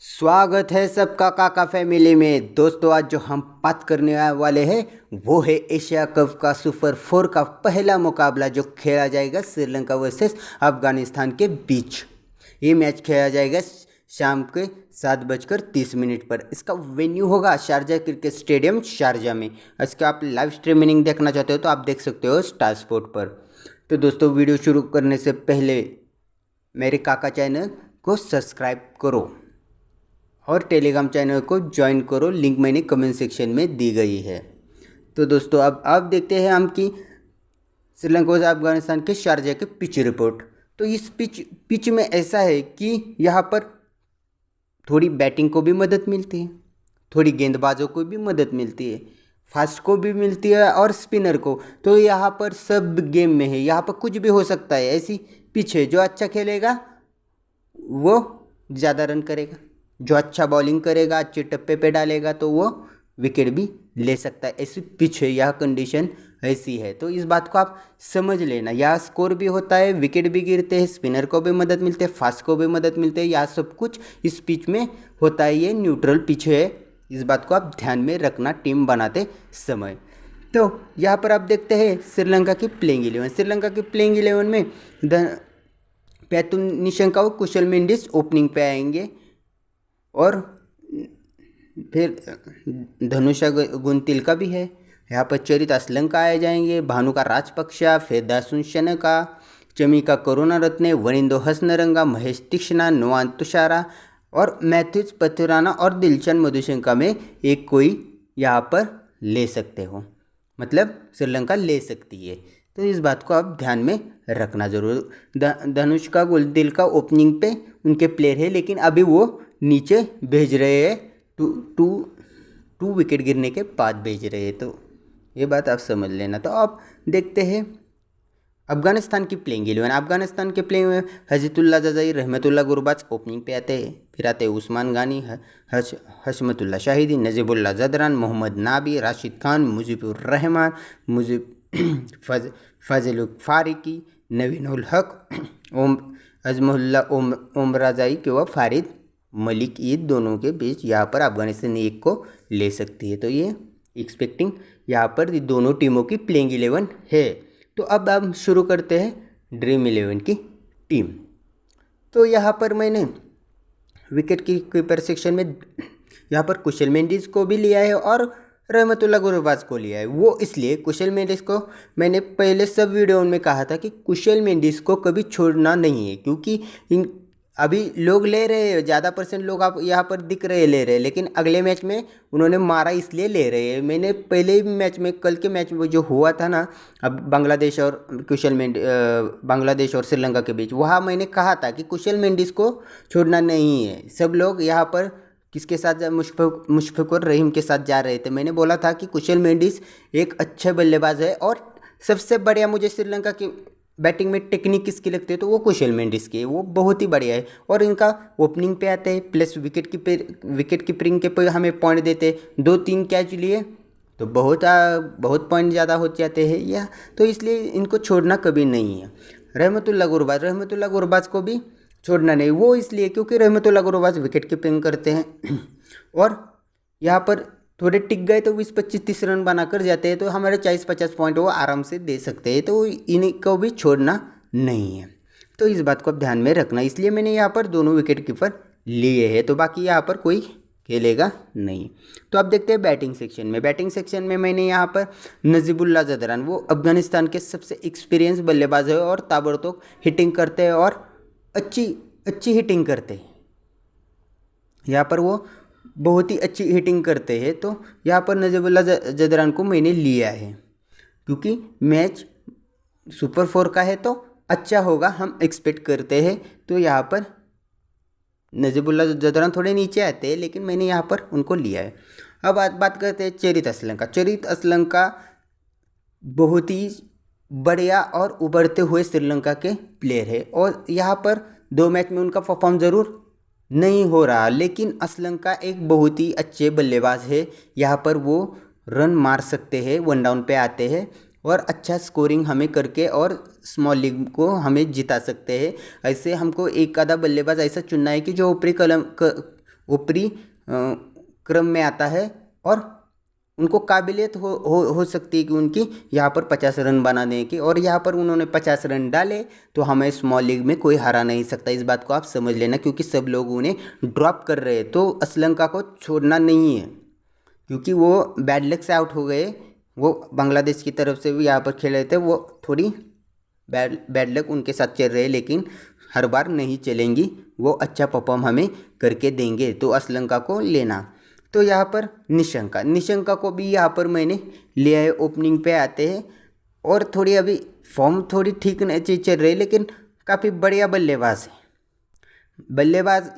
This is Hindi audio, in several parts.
स्वागत है सबका काका फैमिली में। दोस्तों आज जो हम बात करने वाले हैं वो है एशिया कप का सुपर 4 का पहला मुकाबला जो खेला जाएगा श्रीलंका वर्सेस अफगानिस्तान के बीच। ये मैच खेला जाएगा शाम के 7:30 पर। इसका वेन्यू होगा शारजा क्रिकेट स्टेडियम शारजा में। इसका आप लाइव स्ट्रीमिंग देखना चाहते हो तो आप देख सकते हो स्टार स्पोर्ट पर। तो दोस्तों वीडियो शुरू करने से पहले मेरे काका चैनल को सब्सक्राइब करो और टेलीग्राम चैनल को ज्वाइन करो, लिंक मैंने कमेंट सेक्शन में दी गई है। तो दोस्तों अब देखते हैं हम कि श्रीलंका और अफगानिस्तान के शारजा के पिच रिपोर्ट। तो इस पिच में ऐसा है कि यहाँ पर थोड़ी बैटिंग को भी मदद मिलती है, थोड़ी गेंदबाजों को भी मदद मिलती है, फास्ट को भी मिलती है और स्पिनर को। तो यहाँ पर सब गेम में है, यहाँ पर कुछ भी हो सकता है। ऐसी पिच है, जो अच्छा खेलेगा वो ज़्यादा रन करेगा, जो अच्छा बॉलिंग करेगा, अच्छे टप्पे पे डालेगा तो वो विकेट भी ले सकता है। ऐसी पिच है, यह कंडीशन ऐसी है। तो इस बात को आप समझ लेना। यह स्कोर भी होता है, विकेट भी गिरते हैं, स्पिनर को भी मदद मिलती है, फास्ट को भी मदद मिलती है। यह सब कुछ इस पिच में होता है। ये न्यूट्रल पिच है, इस बात को आप ध्यान में रखना टीम बनाते समय। तो यहाँ पर आप देखते हैं श्रीलंका की प्लेइंग 11। श्रीलंका की प्लेइंग 11 में पैतुम निशंका और कुशल मेंडिस ओपनिंग पे आएंगे और फिर धनुषा गुंतिलका भी है। यहाँ पर चरित असलंका आ जाएंगे, भानुका राजपक्षा, फेदासुन शनका, चमिका करुणारत्ने, वनिंदो हसनरंगा, महेश तीक्ष्णा, नोआन तुषारा और मैथ्यूज पथुराना और दिलशन मधुशंका में एक कोई यहाँ पर ले सकते हो, मतलब श्रीलंका ले सकती है। तो इस बात को आप ध्यान में रखना ज़रूर। धनुषका गुंतिलका ओपनिंग पे उनके प्लेयर है, लेकिन अभी वो नीचे भेज रहे हैं, टू विकेट गिरने के बाद भेज रहे हैं। तो ये बात आप समझ लेना। तो आप देखते हैं अफगानिस्तान की प्लेइंग 11। अफगानिस्तान के प्लेइंग में हजीतुल्ला जजाई, रहमतुल्ला गुरबाज ओपनिंग पे आते हैं। फिर आते हैं उस्मान गानी, हशमतुल्ला शाहिदी, नजीबुल्ला जदरान, मोहम्मद नाबी, राशिद खान, मुजीबुर रहमान, फजल फारिकी, नवीन उल हक, अजमुल्ला ओमराजाई किंवा फारिद मलिक, ये दोनों के बीच यहाँ पर अफगानिस्तान एक को ले सकती है। तो ये एक्सपेक्टिंग यहाँ पर दोनों टीमों की प्लेइंग 11 है। तो अब हम शुरू करते हैं ड्रीम 11 की टीम। तो यहाँ पर मैंने विकेट कीपर सेक्शन में यहाँ पर कुशल मेंडिस को भी लिया है और रहमतुल्ला गुरबाज को लिया है। वो इसलिए कुशल मेंडिस को मैंने पहले सब वीडियो में कहा था कि कुशल मेंडिस को कभी छोड़ना नहीं है, क्योंकि अभी लोग ले रहे हैं, ज़्यादा परसेंट लोग आप यहाँ पर दिख रहे ले रहे हैं, लेकिन अगले मैच में उन्होंने मारा इसलिए ले रहे हैं। मैंने पहले ही मैच में, कल के मैच में जो हुआ था ना, अब बांग्लादेश और श्रीलंका के बीच, वहाँ मैंने कहा था कि कुशल मेंडिस को छोड़ना नहीं है। सब लोग यहाँ पर किसके साथ, मुशफिक और रहीम के साथ जा रहे थे। मैंने बोला था कि कुशल मेंडिस एक अच्छे बल्लेबाज है और सबसे बढ़िया मुझे श्रीलंका की बैटिंग में टेक्निक किसकी लगती है तो वो कुशल मेंडिस की है, वो बहुत ही बढ़िया है। और इनका ओपनिंग पे आते हैं, प्लस विकेट कीपिंग के पे हमें पॉइंट देते, 2-3 कैच लिए तो बहुत पॉइंट ज़्यादा हो जाते हैं या, तो इसलिए इनको छोड़ना कभी नहीं है। रहमतुल्ला गुरबाज को भी छोड़ना नहीं, वो इसलिए क्योंकि रहमतुल्ला गुरबाज विकेट कीपिंग करते हैं और यहाँ पर थोड़े टिक गए तो 20-25-30 रन बनाकर जाते हैं, तो हमारे 40-50 पॉइंट वो आराम से दे सकते हैं। तो इनको भी छोड़ना नहीं है। तो इस बात को आप ध्यान में रखना, इसलिए मैंने यहाँ पर दोनों विकेट कीपर लिए हैं। तो बाकी यहाँ पर कोई खेलेगा नहीं। तो आप देखते हैं बैटिंग सेक्शन में मैंने यहाँ पर नजीबुल्ला जदरान, वो अफगानिस्तान के सबसे एक्सपीरियंस बल्लेबाज है और ताबड़तोड़ हिटिंग करते हैं और अच्छी हिटिंग करते हैं। यहाँ पर वो बहुत ही अच्छी हिटिंग करते हैं। तो यहाँ पर नजीबुल्ला जदरान को मैंने लिया है, क्योंकि मैच सुपर 4 का है तो अच्छा होगा, हम एक्सपेक्ट करते हैं। तो यहाँ पर नजीबुल्ला जदरान थोड़े नीचे आते हैं, लेकिन मैंने यहाँ पर उनको लिया है। अब बात करते हैं चरित असलंका बहुत ही बढ़िया और उभरते हुए श्रीलंका के प्लेयर है और यहाँ पर 2 मैच में उनका परफॉर्म ज़रूर नहीं हो रहा, लेकिन असलंका एक बहुत ही अच्छे बल्लेबाज है। यहाँ पर वो रन मार सकते हैं, 1 डाउन पे आते हैं और अच्छा स्कोरिंग हमें करके और स्मॉल लीग को हमें जिता सकते हैं। ऐसे हमको एक आधा बल्लेबाज ऐसा चुनना है कि जो ऊपरी क्रम में आता है और उनको काबिलियत हो सकती है कि उनकी यहाँ पर 50 रन बनाने की, और यहाँ पर उन्होंने 50 रन डाले तो हमें स्मॉल लीग में कोई हरा नहीं सकता। इस बात को आप समझ लेना, क्योंकि सब लोग उन्हें ड्रॉप कर रहे हैं। तो श्रीलंका को छोड़ना नहीं है, क्योंकि वो बैड लक से आउट हो गए। वो बांग्लादेश की तरफ से भी यहाँ पर खेल रहे थे, वो थोड़ी बैड लक उनके साथ चल रहे, लेकिन हर बार नहीं चलेंगी। वो अच्छा परफॉर्म हमें करके देंगे, तो श्रीलंका को लेना। तो यहाँ पर निशंका को भी यहाँ पर मैंने लिया है। ओपनिंग पे आते हैं और थोड़ी अभी फॉर्म थोड़ी ठीक नहीं चल रही, लेकिन काफ़ी बढ़िया बल्लेबाज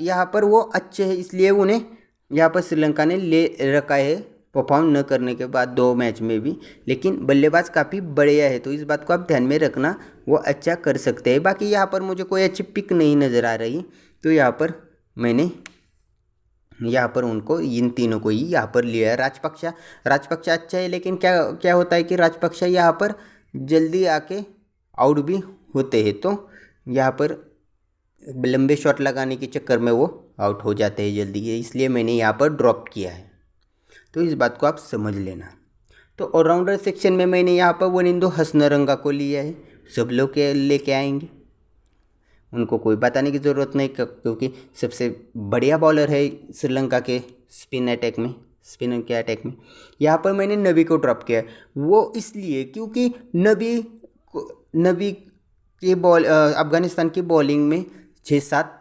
यहाँ पर वो अच्छे हैं, इसलिए उन्हें यहाँ पर श्रीलंका ने ले रखा है परफॉर्म न करने के बाद 2 मैच में भी। लेकिन बल्लेबाज काफ़ी बढ़िया है, तो इस बात को आप ध्यान में रखना, वो अच्छा कर सकते हैं। बाकी यहाँ पर मुझे कोई अच्छी पिक नहीं नज़र आ रही, तो यहाँ पर मैंने यहाँ पर उनको इन तीनों को ही यहाँ पर लिया है। राजपक्षा अच्छा है, लेकिन क्या क्या होता है कि राजपक्षा यहाँ पर जल्दी आके आउट भी होते हैं, तो यहाँ पर लंबे शॉट लगाने के चक्कर में वो आउट हो जाते हैं जल्दी, इसलिए मैंने यहाँ पर ड्रॉप किया है। तो इस बात को आप समझ लेना। तो ऑलराउंडर सेक्शन में मैंने यहाँ पर वनिंदो हसनरंगा को लिया है। सब लोग लेके आएंगे, उनको कोई बताने की ज़रूरत नहीं, क्योंकि सबसे बढ़िया बॉलर है श्रीलंका के स्पिनर के अटैक में। यहाँ पर मैंने नबी को ड्रॉप किया है, वो इसलिए क्योंकि नबी के अफगानिस्तान की बॉलिंग में 6-7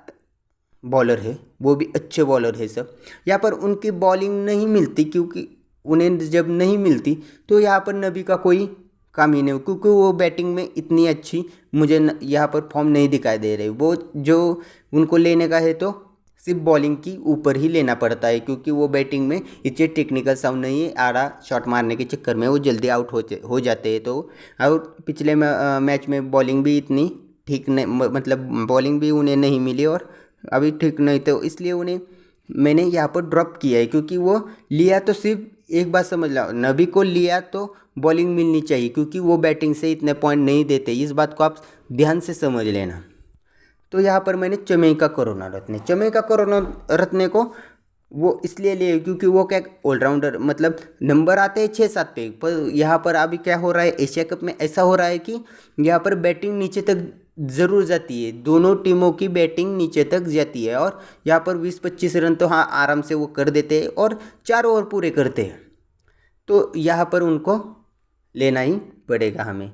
बॉलर है, वो भी अच्छे बॉलर है सब। यहाँ पर उनकी बॉलिंग नहीं मिलती, क्योंकि उन्हें जब नहीं मिलती तो यहाँ पर नबी का कोई काम ही नहीं, क्योंकि वो बैटिंग में इतनी अच्छी मुझे यहाँ पर फॉर्म नहीं दिखाई दे रही। वो जो उनको लेने का है तो सिर्फ बॉलिंग की ऊपर ही लेना पड़ता है, क्योंकि वो बैटिंग में इतने टेक्निकल साउंड नहीं है। आड़ा शॉट मारने के चक्कर में वो जल्दी आउट हो जाते हैं। तो और पिछले मैच में बॉलिंग भी इतनी ठीक नहीं, मतलब बॉलिंग भी उन्हें नहीं मिली और अभी ठीक नहीं, तो इसलिए उन्हें मैंने यहाँ पर ड्रॉप किया है। क्योंकि वो लिया तो सिर्फ एक बात समझ लो, नबी को लिया तो बॉलिंग मिलनी चाहिए, क्योंकि वो बैटिंग से इतने पॉइंट नहीं देते। इस बात को आप ध्यान से समझ लेना। तो यहाँ पर मैंने चमेइका करुणारत्ने को वो इसलिए लिए क्योंकि वो क्या ऑलराउंडर, मतलब नंबर आते हैं 6-7 पे, पर यहाँ पर अभी क्या हो रहा है एशिया कप में, ऐसा हो रहा है कि यहाँ पर बैटिंग नीचे तक ज़रूर जाती है। दोनों टीमों की बैटिंग नीचे तक जाती है, और यहाँ पर 20-25 रन तो हाँ आराम से वो कर देते हैं और 4 ओवर पूरे करते हैं। तो यहाँ पर उनको लेना ही पड़ेगा हमें।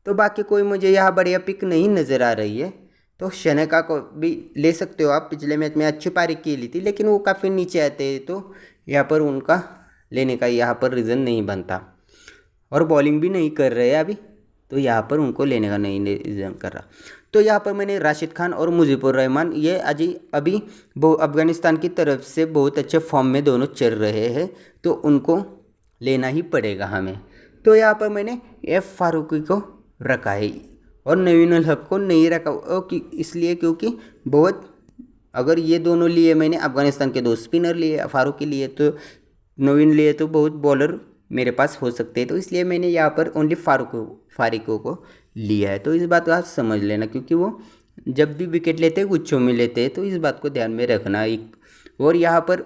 तो बाकी कोई मुझे यहाँ बढ़िया पिक नहीं नज़र आ रही है। तो शनेका को भी ले सकते हो आप, पिछले मैच में अच्छी पारी की ली थी, लेकिन वो काफ़ी नीचे आते हैं, तो यहाँ पर उनका लेने का यहाँ पर रीज़न नहीं बनता। और बॉलिंग भी नहीं कर रहे अभी, तो यहाँ पर उनको लेने का नहीं रीज़न कर रहा। तो यहाँ पर मैंने राशिद खान और मुजीबुर रहमान, ये अभी अफगानिस्तान की तरफ से बहुत अच्छे फॉर्म में दोनों चल रहे हैं, तो उनको लेना ही पड़ेगा हमें। तो यहाँ पर मैंने एफ फारूकी को रखा है और नवीन उल हक को नहीं रखा, इसलिए क्योंकि बहुत, अगर ये दोनों लिए मैंने अफगानिस्तान के 2 स्पिनर लिए, फारूकी लिए तो नवीन लिए, तो बहुत बॉलर मेरे पास हो सकते हैं, तो इसलिए मैंने यहाँ पर ओनली फारूको को लिया है। तो इस बात को आप समझ लेना, क्योंकि वो जब भी विकेट लेते हैं गुच्छों में लेते हैं, तो इस बात को ध्यान में रखना। और यहाँ पर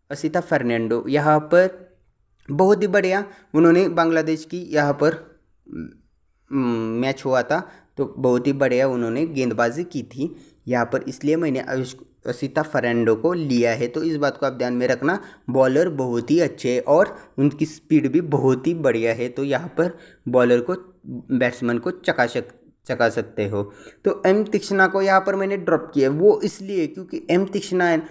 असिता फर्नांडो यहाँ पर बहुत ही बढ़िया, उन्होंने बांग्लादेश की यहाँ पर मैच हुआ था, तो बहुत ही बढ़िया उन्होंने गेंदबाजी की थी यहाँ पर, इसलिए मैंने असिता फर्नांडो को लिया है। तो इस बात को आप ध्यान में रखना, बॉलर बहुत ही अच्छे हैं और उनकी स्पीड भी बहुत ही बढ़िया है, तो यहाँ पर बॉलर को, बैट्समैन को चका सकते हो। तो एम तीक्ष्णा को यहाँ पर मैंने ड्रॉप किया, वो इसलिए क्योंकि एम तीक्ष्णा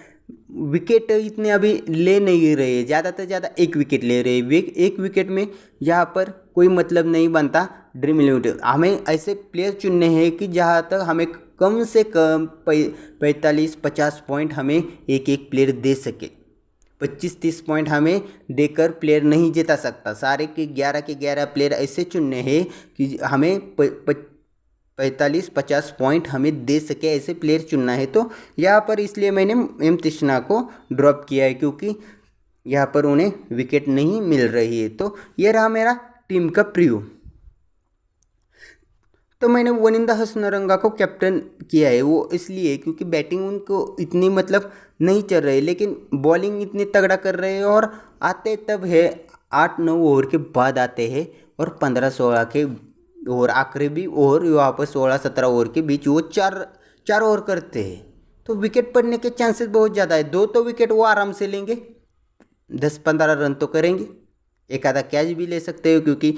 विकेट इतने अभी ले नहीं रहे, ज़्यादा से ज़्यादा 1 विकेट ले रहे। 1 विकेट में यहाँ पर कोई मतलब नहीं बनता ड्रीम 11। हमें ऐसे प्लेयर चुनने हैं कि जहाँ तक हमें कम से कम 45-50 पॉइंट हमें एक प्लेयर दे सके। 25-30 पॉइंट हमें देकर प्लेयर नहीं जिता सकता। सारे के 11 प्लेयर ऐसे चुनने हैं कि हमें 45-50 पॉइंट हमें दे सके, ऐसे प्लेयर चुनना है। तो यहाँ पर इसलिए मैंने एम तीक्ष्णा को ड्रॉप किया है, क्योंकि यहाँ पर उन्हें विकेट नहीं मिल रही है। तो ये रहा मेरा टीम का प्रीव्यू। तो मैंने वनिंदा हसनरंगा को कैप्टन किया है। वो इसलिए क्योंकि बैटिंग उनको इतनी मतलब नहीं चल रही, लेकिन बॉलिंग इतनी तगड़ा कर रहे हैं और आते तब है 8-9 ओवर के बाद आते हैं और 15-16 के ओवर आखिरी भी ओवर यहाँ पर 16-17 ओवर के बीच वो चार ओवर करते हैं। तो विकेट पड़ने के चांसेस बहुत ज़्यादा है। 2 तो विकेट वो आराम से लेंगे, 10-15 रन तो करेंगे, एक आधा कैच भी ले सकते हो क्योंकि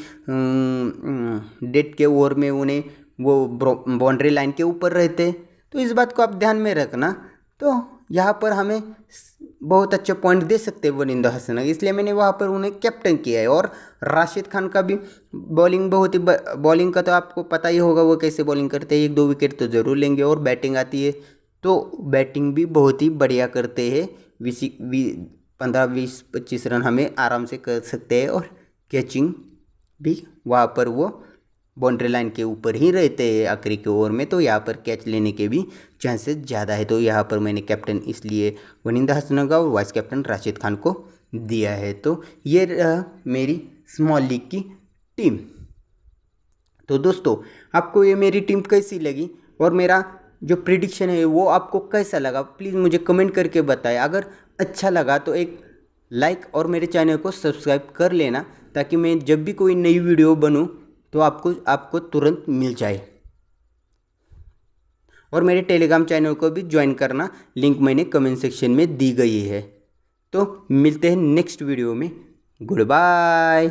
डेट के ओवर में उन्हें वो बाउंड्री लाइन के ऊपर रहते हैं। तो इस बात को आप ध्यान में रखना। तो यहाँ पर हमें बहुत अच्छा पॉइंट दे सकते हैं वनिंदा हसनरंगा, इसलिए मैंने वहाँ पर उन्हें कैप्टन किया है। और राशिद खान का भी बॉलिंग बहुत ही बॉलिंग का तो आपको पता ही होगा वो कैसे बॉलिंग करते हैं, 1-2 विकेट तो ज़रूर लेंगे। और बैटिंग आती है तो बैटिंग भी बहुत ही बढ़िया करते हैं। 15-20-25 रन हमें आराम से कर सकते हैं। और कैचिंग भी वहाँ पर वो बाउंड्री लाइन के ऊपर ही रहते हैं आखिरी के ओवर में, तो यहाँ पर कैच लेने के भी चांसेस ज़्यादा है। तो यहाँ पर मैंने कैप्टन इसलिए वनिंदा हसनरंगा और वाइस कैप्टन राशिद खान को दिया है। तो ये मेरी स्मॉल लीग की टीम। तो दोस्तों आपको ये मेरी टीम कैसी लगी और मेरा जो प्रिडिक्शन है वो आपको कैसा लगा, प्लीज़ मुझे कमेंट करके बताएं। अगर अच्छा लगा तो एक लाइक और मेरे चैनल को सब्सक्राइब कर लेना, ताकि मैं जब भी कोई नई वीडियो बनूं तो आपको तुरंत मिल जाए। और मेरे टेलीग्राम चैनल को भी ज्वाइन करना, लिंक मैंने कमेंट सेक्शन में दी गई है। तो मिलते हैं नेक्स्ट वीडियो में। Good bye.